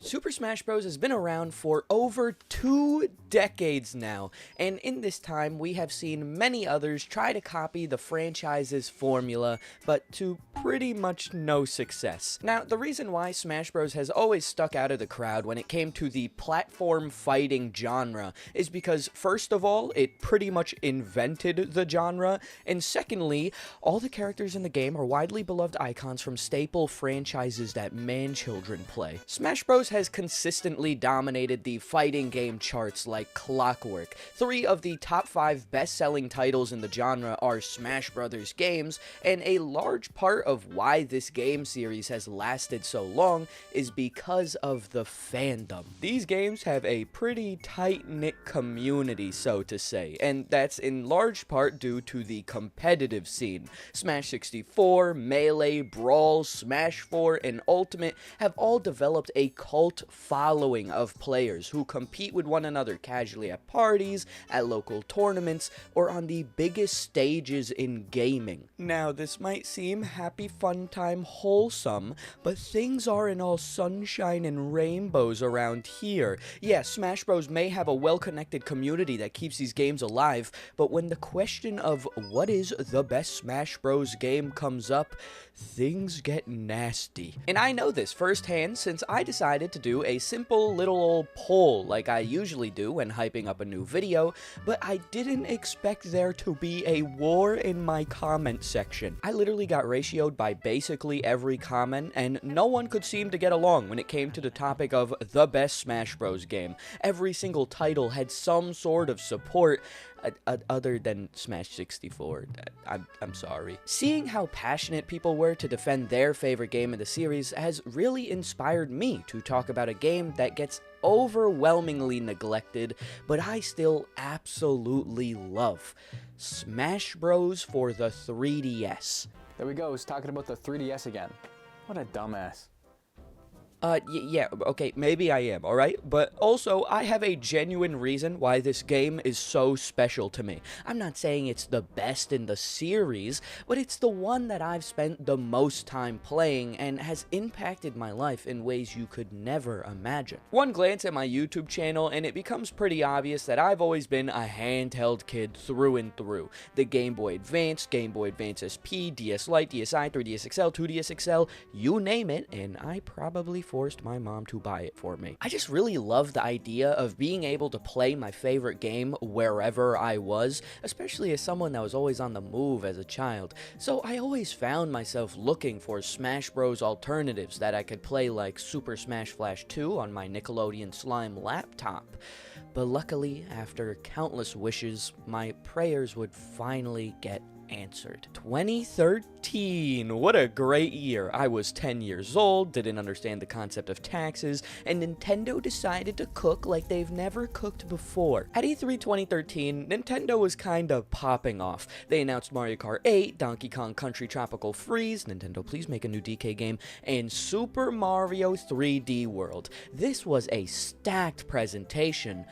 Super Smash Bros. Has been around for over 2 decades now, and in this time we have seen many others try to copy the franchise's formula, but to pretty much no success. Now, the reason why Smash Bros. Has always stuck out of the crowd when it came to the platform fighting genre is because, first of all, it pretty much invented the genre, and secondly, all the characters in the game are widely beloved icons from staple franchises that man-children play. Smash Bros. Has consistently dominated the fighting game charts like clockwork. 3 of the top 5 best-selling titles in the genre are Smash Bros. Games, and a large part of why this game series has lasted so long is because of the fandom. These games have a pretty tight-knit community, so to say, and that's in large part due to the competitive scene. Smash 64, Melee, Brawl, Smash 4, and Ultimate have all developed a cult following of players who compete with one another casually at parties, at local tournaments, or on the biggest stages in gaming. Now, this might seem happy, fun time, wholesome, but things aren't all sunshine and rainbows around here. Yeah, Smash Bros. May have a well-connected community that keeps these games alive, but when the question of what is the best Smash Bros. Game comes up, things get nasty. And I know this firsthand since I decided to do a simple little old poll like I usually do when hyping up a new video, but I didn't expect there to be a war in my comment section. I literally got ratioed by basically every comment, and no one could seem to get along when it came to the topic of the best Smash Bros. Game. Every single title had some sort of support, other than Smash 64. I'm sorry. Seeing how passionate people were to defend their favorite game in the series has really inspired me to talk about a game that gets overwhelmingly neglected, but I still absolutely love. Smash Bros. For the 3DS. There we go, he's talking about the 3DS again. What a dumbass. Yeah, okay, maybe I am, alright? But also, I have a genuine reason why this game is so special to me. I'm not saying it's the best in the series, but it's the one that I've spent the most time playing and has impacted my life in ways you could never imagine. One glance at my YouTube channel and it becomes pretty obvious that I've always been a handheld kid through and through. The Game Boy Advance, Game Boy Advance SP, DS Lite, DSi, 3DS XL, 2DS XL, you name it, and I probably forced my mom to buy it for me. I just really love the idea of being able to play my favorite game wherever I was, especially as someone that was always on the move as a child. So I always found myself looking for Smash Bros. Alternatives that I could play, like Super Smash Flash 2 on my Nickelodeon Slime laptop. But luckily, after countless wishes, my prayers would finally get answered. 2013, what a great year. I was 10 years old, didn't understand the concept of taxes, and Nintendo decided to cook like they've never cooked before. At E3 2013, Nintendo was kinda popping off. They announced Mario Kart 8, Donkey Kong Country Tropical Freeze, Nintendo please make a new DK game, and Super Mario 3D World. This was a stacked presentation.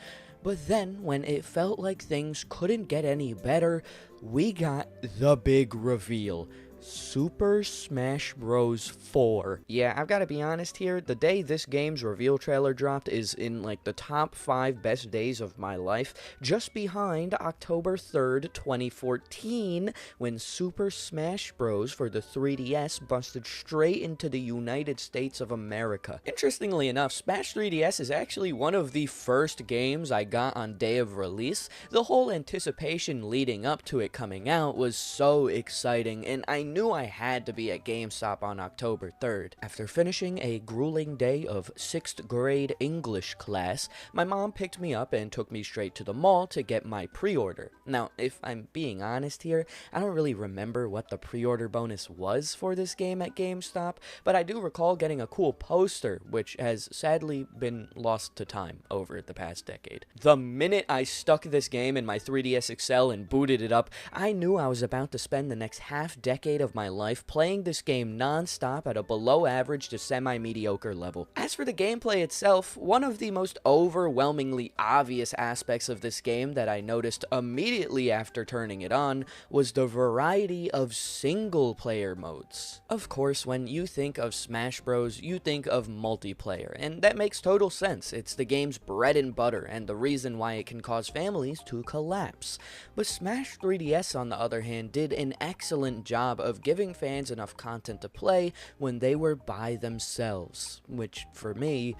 But then, when it felt like things couldn't get any better, we got the big reveal. Super Smash Bros. 4. Yeah, I've got to be honest here, the day this game's reveal trailer dropped is in like the top 5 best days of my life, just behind October 3rd, 2014, when Super Smash Bros. For the 3DS busted straight into the United States of America. Interestingly enough, Smash 3DS is actually one of the first games I got on day of release. The whole anticipation leading up to it coming out was so exciting, and I knew I had to be at GameStop on October 3rd. After finishing a grueling day of 6th grade English class, my mom picked me up and took me straight to the mall to get my pre-order. Now, if I'm being honest here, I don't really remember what the pre-order bonus was for this game at GameStop, but I do recall getting a cool poster, which has sadly been lost to time over the past decade. The minute I stuck this game in my 3DS XL and booted it up, I knew I was about to spend the next half decade of my life playing this game non-stop at a below average to semi-mediocre level. As for the gameplay itself, one of the most overwhelmingly obvious aspects of this game that I noticed immediately after turning it on was the variety of single-player modes. Of course, when you think of Smash Bros, you think of multiplayer, and that makes total sense. It's the game's bread and butter, and the reason why it can cause families to collapse. But Smash 3DS, on the other hand, did an excellent job of giving fans enough content to play when they were by themselves, which, for me,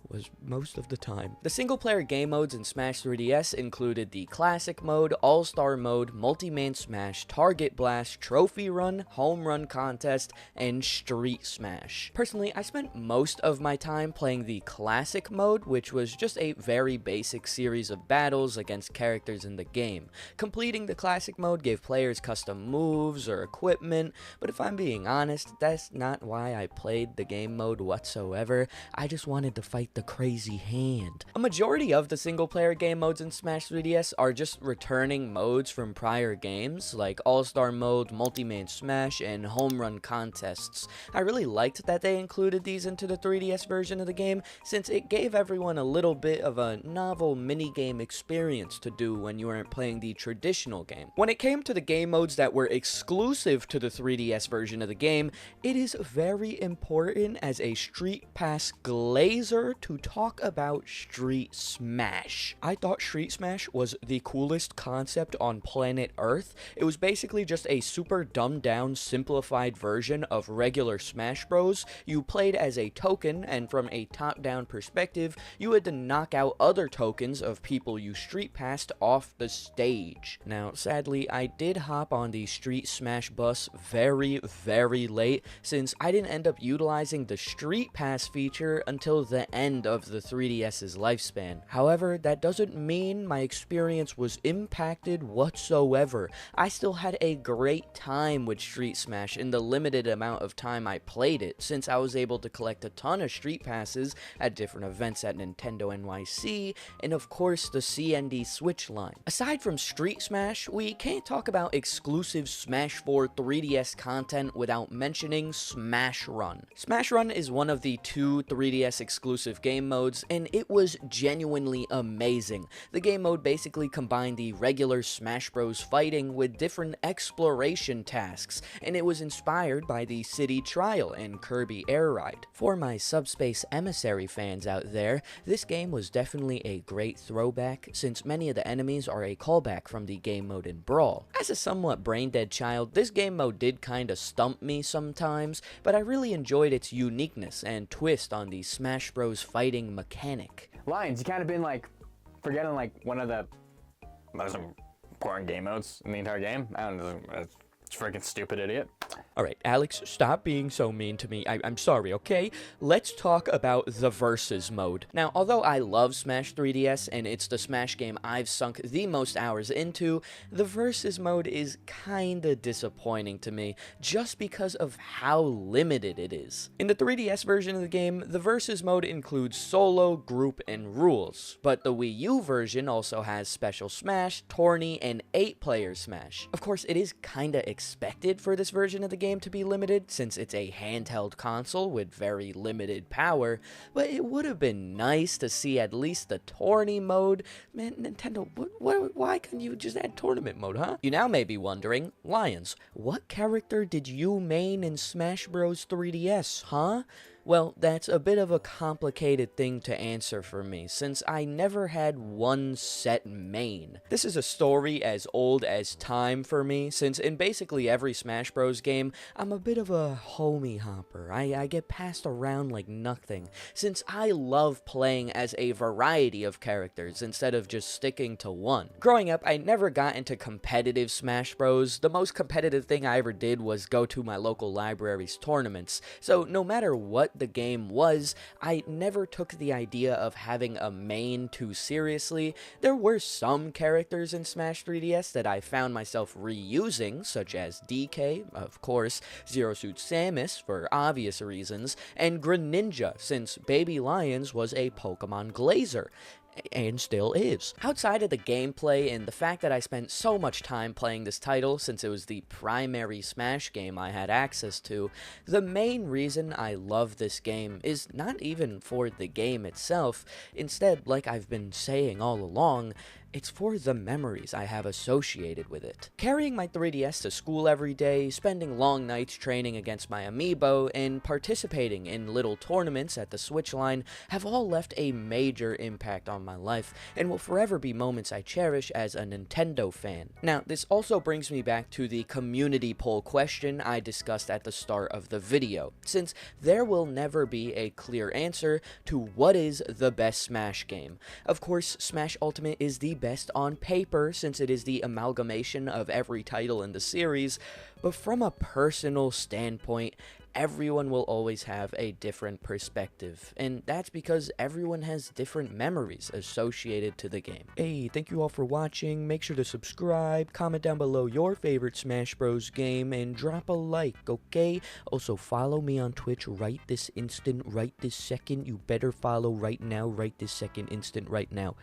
was most of the time. The single-player game modes in Smash 3DS included the Classic mode, All-Star mode, Multi-Man Smash, Target Blast, Trophy Run, Home Run Contest, and Street Smash. Personally, I spent most of my time playing the Classic mode, which was just a very basic series of battles against characters in the game. Completing the Classic mode gave players custom moves or equipment, but if I'm being honest, that's not why I played the game mode whatsoever. I just wanted to fight the crazy hand. A majority of the single-player game modes in Smash 3DS are just returning modes from prior games, like All-Star mode, Multi-Man Smash, and Home Run Contests. I really liked that they included these into the 3DS version of the game, since it gave everyone a little bit of a novel mini-game experience to do when you weren't playing the traditional game. When it came to the game modes that were exclusive to the 3DS version of the game, it is very important as a Street Pass glazer to talk about Street Smash. I thought Street Smash was the coolest concept on planet Earth. It was basically just a super dumbed down, simplified version of regular Smash Bros. You played as a token, and from a top-down perspective, you had to knock out other tokens of people you Street Passed off the stage. Now, sadly, I did hop on the Street Smash bus very, very late, since I didn't end up utilizing the Street Pass feature until the end of the 3DS's lifespan. However, that doesn't mean my experience was impacted whatsoever. I still had a great time with Street Smash in the limited amount of time I played it, since I was able to collect a ton of Street Passes at different events at Nintendo NYC, and of course the CND Switch line. Aside from Street Smash, we can't talk about exclusive Smash 4 3DS content without mentioning Smash Run. Smash Run is one of the two 3DS exclusive game modes, and it was genuinely amazing. The game mode basically combined the regular Smash Bros. Fighting with different exploration tasks, and it was inspired by the City Trial and Kirby Air Ride. For my Subspace Emissary fans out there, this game was definitely a great throwback, since many of the enemies are a callback from the game mode in Brawl. As a somewhat brain-dead child, this game mode did kinda stump me sometimes, but I really enjoyed its uniqueness and twist on the Smash Bros. Fighting mechanic. LaiyenZ, you kind of been like forgetting like one of the most important game modes in the entire game. I don't know, it's freaking stupid idiot. Alright, Alex, stop being so mean to me. I'm sorry, okay? Let's talk about the Versus mode. Now, although I love Smash 3DS, and it's the Smash game I've sunk the most hours into, the Versus mode is kinda disappointing to me, just because of how limited it is. In the 3DS version of the game, the Versus mode includes solo, group, and rules, but the Wii U version also has Special Smash, Tourney, and 8-player Smash. Of course, it is kinda expected for this version of the game to be limited, since it's a handheld console with very limited power, but it would have been nice to see at least the tourney mode. Man, Nintendo, why couldn't you just add tournament mode, huh? You now may be wondering, LaiyenZ, what character did you main in Smash Bros. 3DS, huh? Well, that's a bit of a complicated thing to answer for me, since I never had one set main. This is a story as old as time for me, since in basically every Smash Bros. Game, I'm a bit of a homie hopper. I get passed around like nothing, since I love playing as a variety of characters instead of just sticking to one. Growing up, I never got into competitive Smash Bros. The most competitive thing I ever did was go to my local library's tournaments, so no matter what the game was, I never took the idea of having a main too seriously. There were some characters in Smash 3DS that I found myself reusing, such as DK, of course, Zero Suit Samus for obvious reasons, and Greninja, since Baby LaiyenZ was a Pokemon Glazer. and still is. Outside of the gameplay and the fact that I spent so much time playing this title since it was the primary Smash game I had access to, the main reason I love this game is not even for the game itself. Instead, like I've been saying all along, it's for the memories I have associated with it. Carrying my 3DS to school every day, spending long nights training against my amiibo, and participating in little tournaments at the Switch line have all left a major impact on my life, and will forever be moments I cherish as a Nintendo fan. Now, this also brings me back to the community poll question I discussed at the start of the video, since there will never be a clear answer to what is the best Smash game. Of course, Smash Ultimate is the best on paper since it is the amalgamation of every title in the series, but from a personal standpoint, everyone will always have a different perspective, and that's because everyone has different memories associated to the game. Hey, thank you all for watching. Make sure to subscribe, comment down below your favorite Smash Bros. Game, and drop a like, okay? Also, follow me on Twitch right this instant, right this second. You better follow right now, right this second, instant, right now.